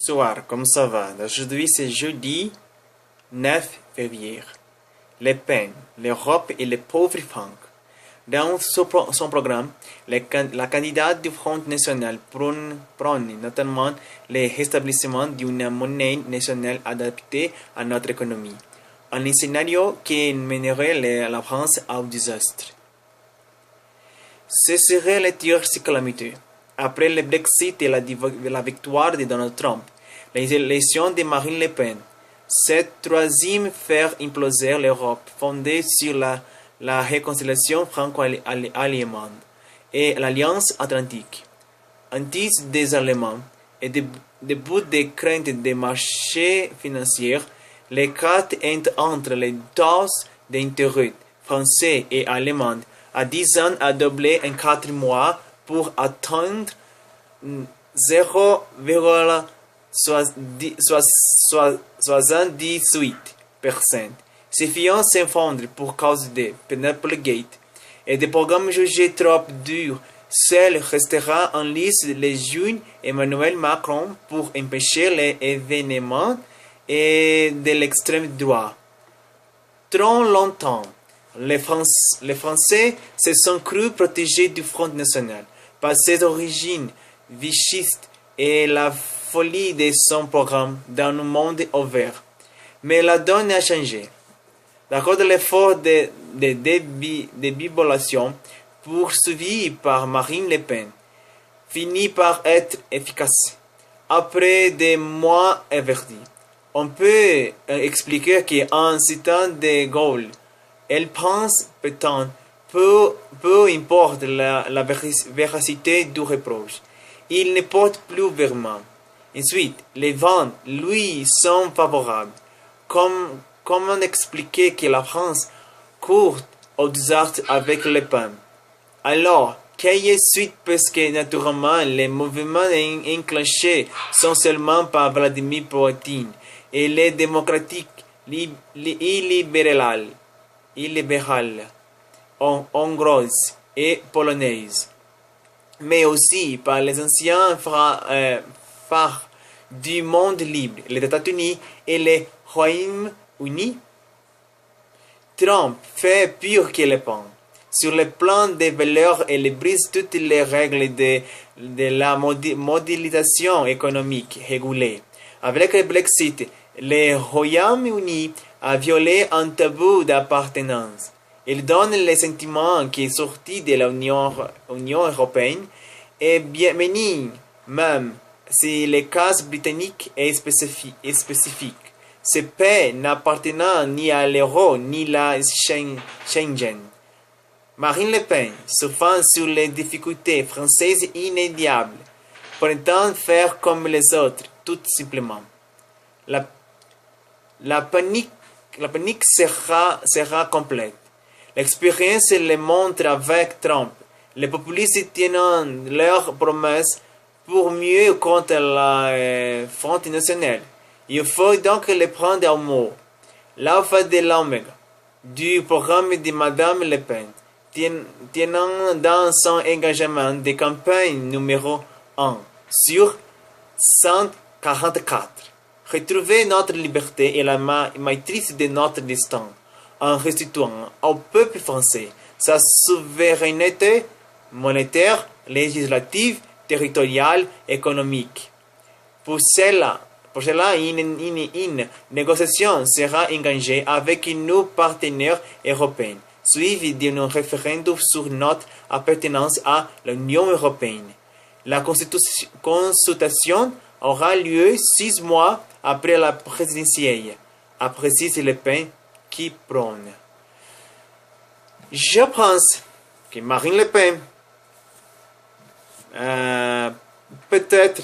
Bonsoir, comment ça va? Aujourd'hui c'est jeudi 9 février. Le Pen, l'Europe et les pauvres francs. Dans son programme, la candidate du Front National prône notamment le rétablissement d'une monnaie nationale adaptée à notre économie, un scénario qui mènerait la France au désastre. Ce serait le tir si calamiteux. Après le Brexit et la victoire de Donald Trump, les élections de Marine Le Pen, cette troisième faire imploser l'Europe fondée sur la réconciliation franco-allemande et l'Alliance Atlantique. Anti des Allemands et début des craintes des marchés financiers, les cartes entre les taux d'intérêt français et allemands à 10 ans a doublé en 4 mois pour atteindre 0,78%. Ces finances s'effondrent pour cause de Penelope Gate et des programmes jugés trop durs. Seul restera en lice le juin Emmanuel Macron pour empêcher les événements de l'extrême droite. Trop longtemps, les Français se sont crus protégés du Front National par ses origines vichistes et la folie de son programme dans un monde ouvert. Mais la donne a changé. D'accord de l'effort de débibolation poursuivi par Marine Le Pen finit par être efficace. Après des mois avertis, on peut expliquer qu'en citant De Gaulle, elle pense peut-être peu importe la véracité du reproche. Il ne porte plus vraiment. Ensuite, les vents, lui, sont favorables. Comment expliquer que la France court au désastre avec Le Pen? Alors, quelle est suite parce que naturellement, les mouvements enclenchés sont seulement par Vladimir Poutine et les démocratiques illibérales hongroises et polonaises, mais aussi par les anciens phares du monde libre, les États-Unis et le Royaume-Uni. Trump fait pire que Le Pen. Sur le plan des valeurs, il brise toutes les règles de la modélisation économique régulée. Avec le Brexit, le Royaume-Uni a violé un tabou d'appartenance. Il donne le sentiment qu'il est sorti de l'Union européenne et bien béni, même si le cas britannique est spécifique. Ce pays n'appartenant ni à l'euro ni à Schengen. Marine Le Pen, surfant sur les difficultés françaises inédiables, prétend faire comme les autres, tout simplement. La panique sera complète. L'expérience le montre avec Trump. Les populistes tiennent leurs promesses pour mieux contre la Front National. Il faut donc les prendre au mot. L'alpha de l'oméga du programme de Madame Le Pen, tenant dans son engagement de campagne numéro 1 sur 144. Retrouver notre liberté et la maîtrise de notre destin en restituant au peuple français sa souveraineté monétaire, législative, territoriale, économique. Pour cela, une négociation sera engagée avec nos partenaires européens, suivie d'un référendum sur notre appartenance à l'Union européenne. La consultation aura lieu 6 mois après la présidentielle, a précisé Le Pen qui prône. Je pense que Marine Le Pen peut-être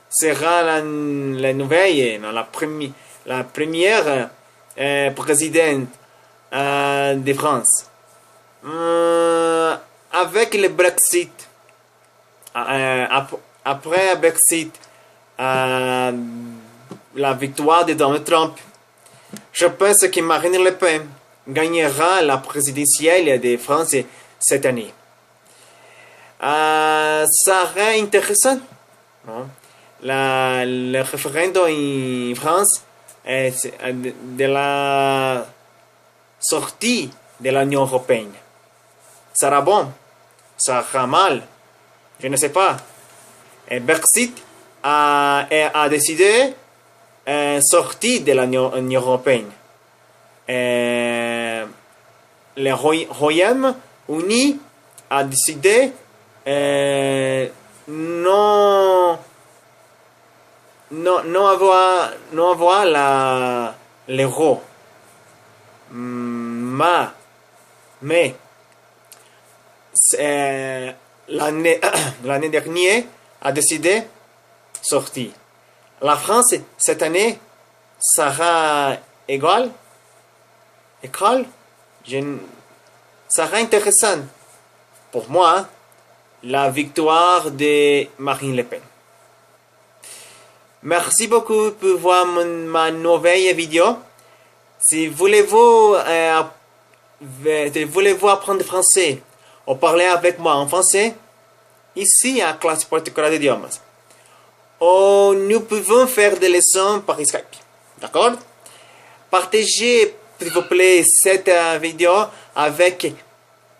sera la nouvelle, la première présidente de France. Avec le Brexit, après le Brexit, la victoire de Donald Trump, je pense que Marine Le Pen gagnera la présidentielle de France cette année. Ça serait intéressant. Non? le référendum en France de la sortie de l'Union européenne. Ça sera bon, ça sera mal, je ne sais pas. Et Brexit a décidé sortir de l'Union européenne. Le Royaume-Uni a décidé non avoir l'euro. Mais l'année dernière a décidé sortir. La France, cette année, sera égale. Ça sera intéressant. Pour moi, la victoire de Marine Le Pen. Merci beaucoup pour voir ma nouvelle vidéo. Si voulez-vous apprendre français ou parler avec moi en français, ici à Classe Particulière d'idiomes. Ou nous pouvons faire des leçons par Skype. D'accord? Partagez, s'il vous plaît, cette vidéo avec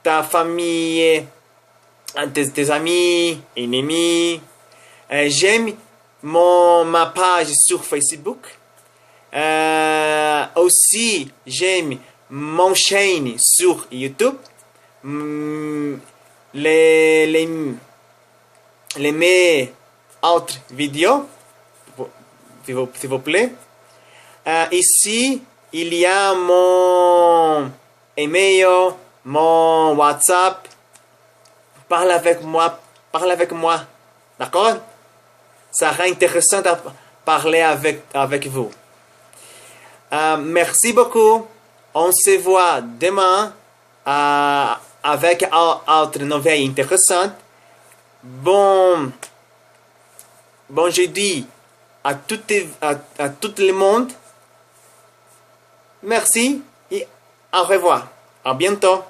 ta famille, tes amis, ennemis. J'aime ma page sur Facebook. Aussi, j'aime mon chaîne sur YouTube. Mes autres vidéos, s'il vous plaît. Ici, il y a mon email, mon WhatsApp. Parle avec moi. D'accord? Ça sera intéressant de parler avec vous. Merci beaucoup. On se voit demain avec autre nouvelle intéressante. Bon jeudi à tout le monde. Merci et au revoir. À bientôt.